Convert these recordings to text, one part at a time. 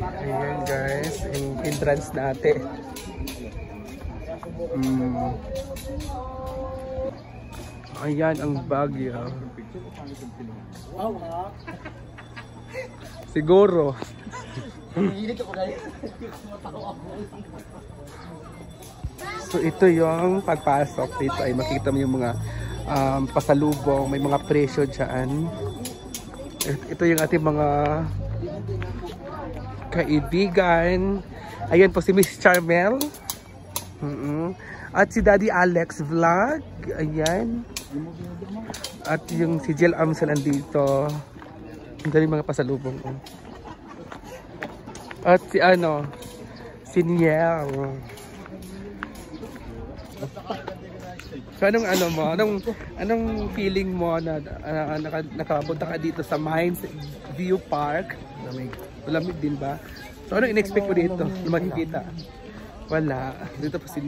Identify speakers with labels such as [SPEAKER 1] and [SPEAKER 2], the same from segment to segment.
[SPEAKER 1] Ayan guys, yung entrance natin. Ayan ang Baguio. Siguro. So ito yung pagpasok dito ay makikita mo yung mga pasalubong, may mga presyo dyan. Ito yung ating mga kaibigan. Ayan po si Miss Charmel. At si Daddy Alex Vlog. Ayan. At yung si Jill Amsel andito. Ang dali mga pasalubong. At si si Niel. So anong feeling mo na nakapunta ka dito sa Mines View Park? Malamig din ba? So anong in-expect mo dito na makikita? Wala. Dito pa si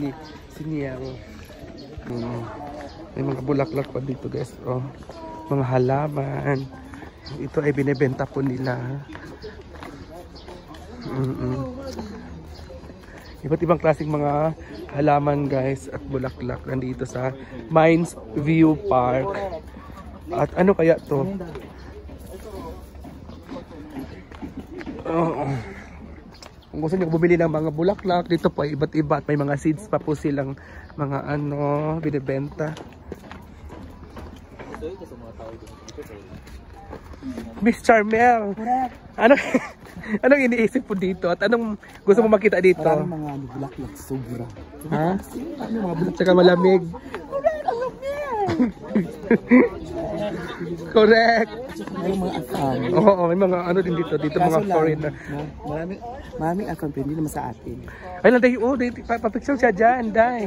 [SPEAKER 1] Niel. May mga bulaklak pa dito guys. Oh, mga halaman. Ito ay binebenta po nila. Iba't ibang klaseng mga halaman guys at bulaklak nandito sa Mines View Park. At ano kaya to? Kung gusto niyo bumili ng mga bulaklak, dito po ay iba't iba at may mga seeds pa po silang mga binibenta. Miss Charmel, anong iniisip po dito at anong gusto mo makita dito?
[SPEAKER 2] Maraming mga bulaklak sobra.
[SPEAKER 1] Ha? Ano mga bulaklak? Tsaka malamig. Correct.
[SPEAKER 2] May mga asam.
[SPEAKER 1] Oo, may mga din dito mga foreigner.
[SPEAKER 2] Maraming asam pero hindi naman sa atin.
[SPEAKER 1] Ay lang tayo, papicture siya dyan, day.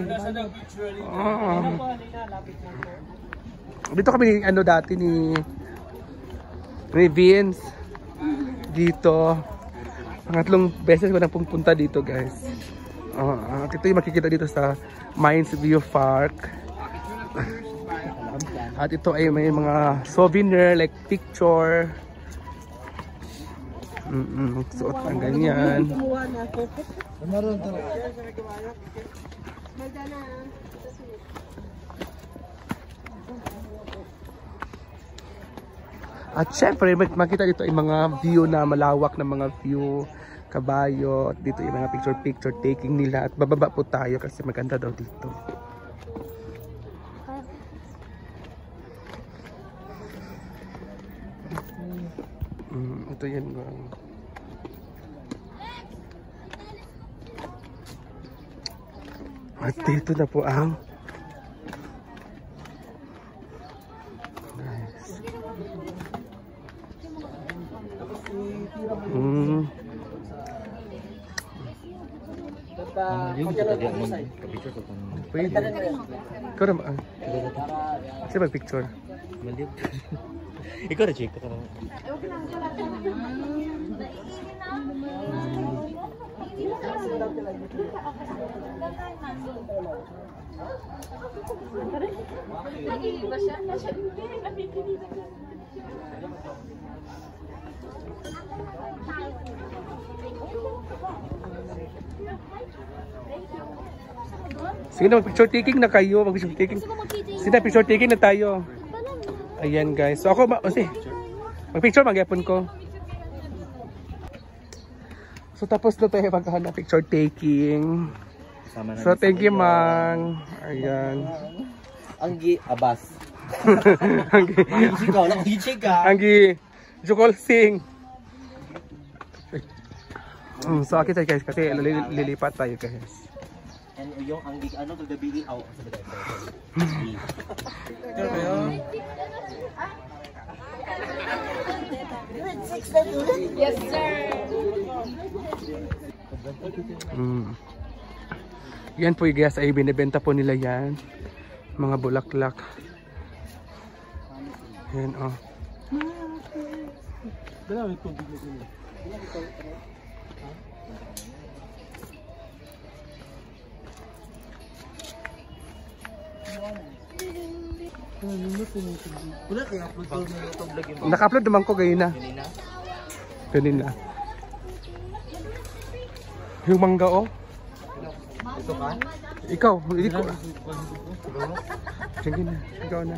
[SPEAKER 1] Dito kami dati ni Vince. Dito. Pangatlong beses ko na pumunta dito guys. Ito yung makikita dito sa Mines View Park. At ito ay may mga souvenir like picture. Suot ang ganyan. At syempre makita dito ay mga view na malawak na mga view, kabayo. At dito yung mga picture taking nila. At bababa po tayo kasi maganda daw dito. Ito yan. At dito na po ang pwede. Ikaw naman. Kasi mag-picture.
[SPEAKER 2] Ikaw na check ka naman.
[SPEAKER 1] Sige na, mag-picture taking na kayo. Mag-picture taking. Sige na, picture taking na tayo. Ayan guys. So ako, mag-picture, mag-yapon ko. So tapos na tayo magkahanap picture taking. So thank you, Mang. Ayan.
[SPEAKER 2] Anggi Abbas.
[SPEAKER 1] Anggi Jukol Singh. So okay tayo guys kasi lilipat tayo guys.
[SPEAKER 2] And yung Anggi gagabi out sa bagay.
[SPEAKER 3] Yes sir.
[SPEAKER 1] Yan po guys ay binibenta po nila yan. Mga bulaklak. Yan Naka-upload naman ko ganina. Ganina. Yung mangga, oh.
[SPEAKER 2] Ito ka?
[SPEAKER 1] Ikaw, hindi ko. Sige na, ikaw na.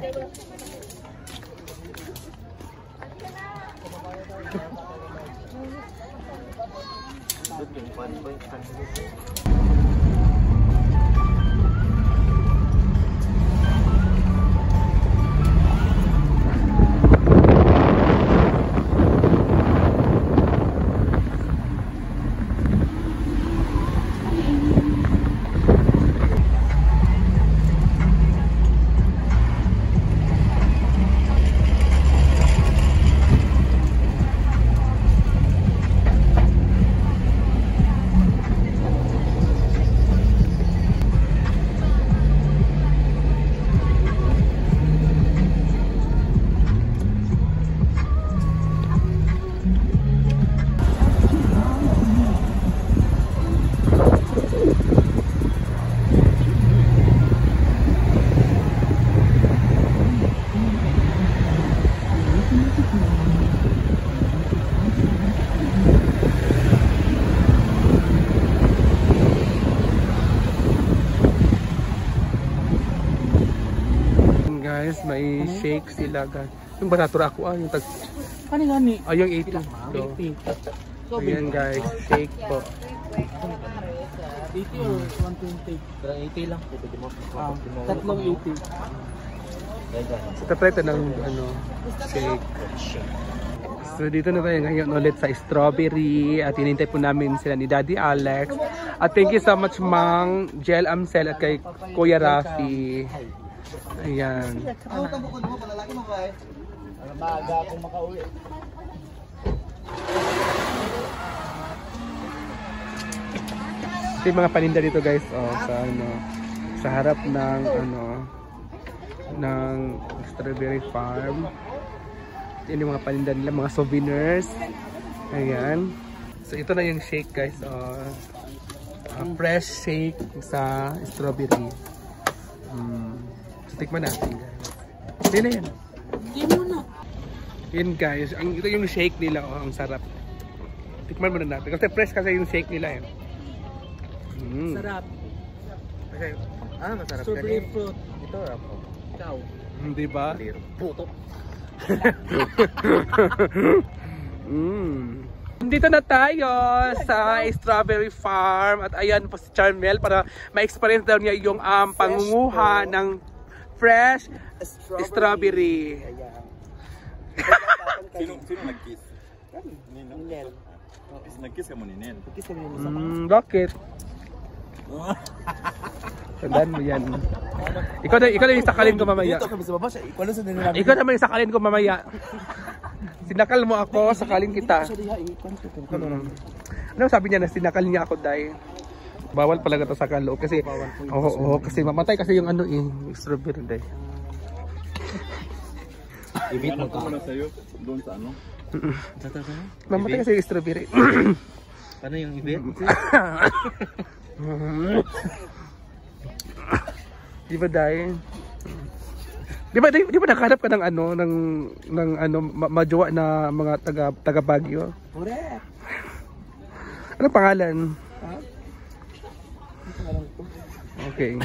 [SPEAKER 1] Guys, may shake sila guys. Yung banatura ako yung tag...
[SPEAKER 2] Ano gani?
[SPEAKER 1] Yung 80. So, ayan guys, shake po.
[SPEAKER 2] 80 or 120? 80 lang. Tatlong 80.
[SPEAKER 1] Sa preto ng shake. So dito na tayo ngayon ulit sa strawberry at hinintay po namin sila ni Daddy Alex. At thank you so much Mang Jel Amsel at kay Kuya Rafi. Ayan.
[SPEAKER 2] Maaga akong makauwi.
[SPEAKER 1] Ito yung mga paninda dito guys, sa harap ng ng strawberry farm. Ito yung mga paninda nila, mga souvenirs. Ayan. So ito na yung shake guys, fresh shake sa strawberry. So tikman natin guys. Hindi na yan.
[SPEAKER 2] Hindi mo na.
[SPEAKER 1] Yun guys, ito yung shake nila, ang sarap. Tikman muna natin. Kasi fresh kasi yung shake nila yan.
[SPEAKER 2] Sarap.
[SPEAKER 1] Okay. Masarap
[SPEAKER 2] Strawberry fruit.
[SPEAKER 1] Ito,
[SPEAKER 2] Ikaw.
[SPEAKER 1] Hindi ba?
[SPEAKER 2] Puto.
[SPEAKER 1] Dito na tayo sa strawberry farm at ayan po si Charmel para ma-experience daw niya yung pangunguha ng fresh strawberry.
[SPEAKER 4] Sino nag-kiss? Ninel. Nag-kiss ka mo ni Nel?
[SPEAKER 1] Bakit? Tandaan mo yan. Ikaw na yung sakalin ko mamaya. Ikaw naman yung sakalin ko mamaya. Sinakal mo ako, sakalin kita. Ano sabi niya na sinakal niya ako dahil bawal pala ito sa kaloob kasi kasi mamatay kasi yung strawberry dahil.
[SPEAKER 4] Ibit mo ka na sa'yo doon sa ano?
[SPEAKER 1] Mamatay kasi yung strawberry.
[SPEAKER 2] Ano yung ibit?
[SPEAKER 1] Di ba dahil? Di ba nakahanap ka ng majowa na mga taga Baguio?
[SPEAKER 2] Correct.
[SPEAKER 1] Anong pangalan? Okay.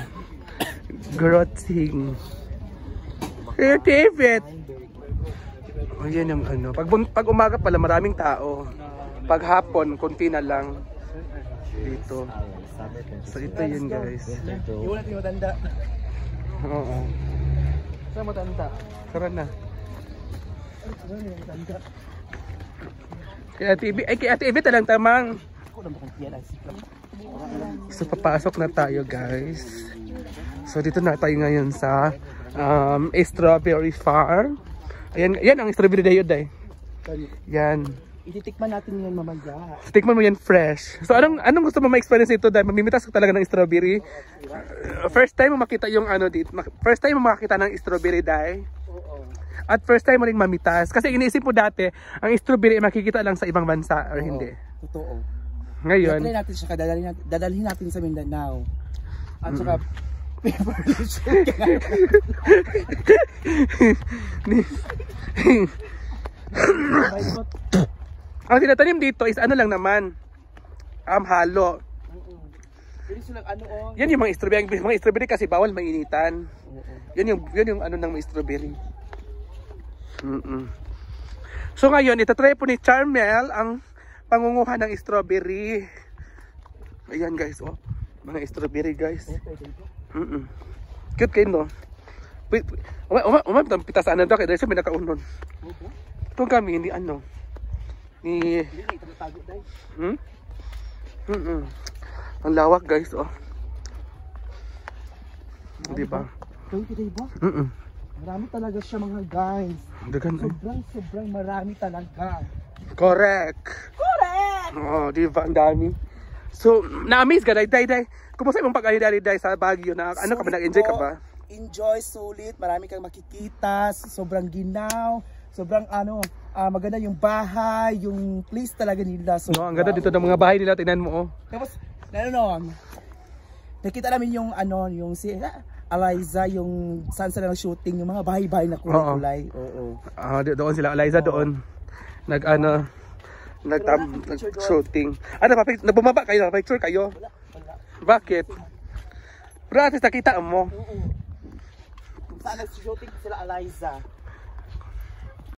[SPEAKER 1] Grotzing. Hey, David. Oh, yan yung Pag umaga pala maraming tao. Pag hapon, konti na lang. Dito. So ito yun guys.
[SPEAKER 2] Iwan natin yung matanda.
[SPEAKER 1] Oo. Saan matanda? Sara na. Kay Ate Ivy talang tamang. So papasok na tayo guys. So dito na tayo ngayon sa strawberry farm. Ayan ang strawberry na yun dahil. Yan.
[SPEAKER 2] Ititikman natin yun mamaya.
[SPEAKER 1] Tikman mo yan fresh. So anong gusto mo ma-experience ito dahil mamimitas ka talaga ng strawberry? First time mo makita yung dito. First time mo makakita ng strawberry dahil. At first time mo rin mamitas. Kasi iniisip mo dati, ang strawberry ay makikita lang sa ibang bansa or hindi.
[SPEAKER 2] Totoo.
[SPEAKER 1] Ngayon,
[SPEAKER 2] try natin siya, dadalhin natin sa Mindanao. At saka
[SPEAKER 1] ang tinatanim dito is lang naman halo.
[SPEAKER 2] Pwede silang ano oh.
[SPEAKER 1] Yan yung mga strawberry. Mga strawberry kasi bawal mainitan. Yan yung ano ng mga strawberry. So ngayon, itatry po ni Charmel ang pangunguha ng strawberry. Ayan guys, oh. Mga strawberry guys. Cute kayo no? Pitasaan na daw kayo dahil sa may nakaunon. Ito kami, hindi ano. Ni... Ang lawak guys, oh. Diba?
[SPEAKER 2] Diba? Marami talaga siya mga guys. Sobrang marami talaga.
[SPEAKER 1] Correct. Oh, diba? Ang dami. So, na-amaze ka, day. Kumusta yung pag-ahidali sa Baguio? Ano ka ba? Nag-enjoy ka ba?
[SPEAKER 2] Enjoy, sulit. Marami kang makikita. Sobrang ginaw. Sobrang maganda yung bahay. Yung place talaga nila. So,
[SPEAKER 1] no, ang ganda dito ng mga bahay nila. Tingnan mo, oh.
[SPEAKER 2] Tapos, nakita namin yung yung si Eliza, yung saan sila nag-shooting, yung mga bahay-bahay na kulay-kulay. Oo.
[SPEAKER 1] Doon sila, Eliza doon. Nag-shooting. Bumaba kayo, picture kayo?
[SPEAKER 2] Wala.
[SPEAKER 1] Bakit? Pero at least nakita mo.
[SPEAKER 2] Saan nag-shooting sila Eliza?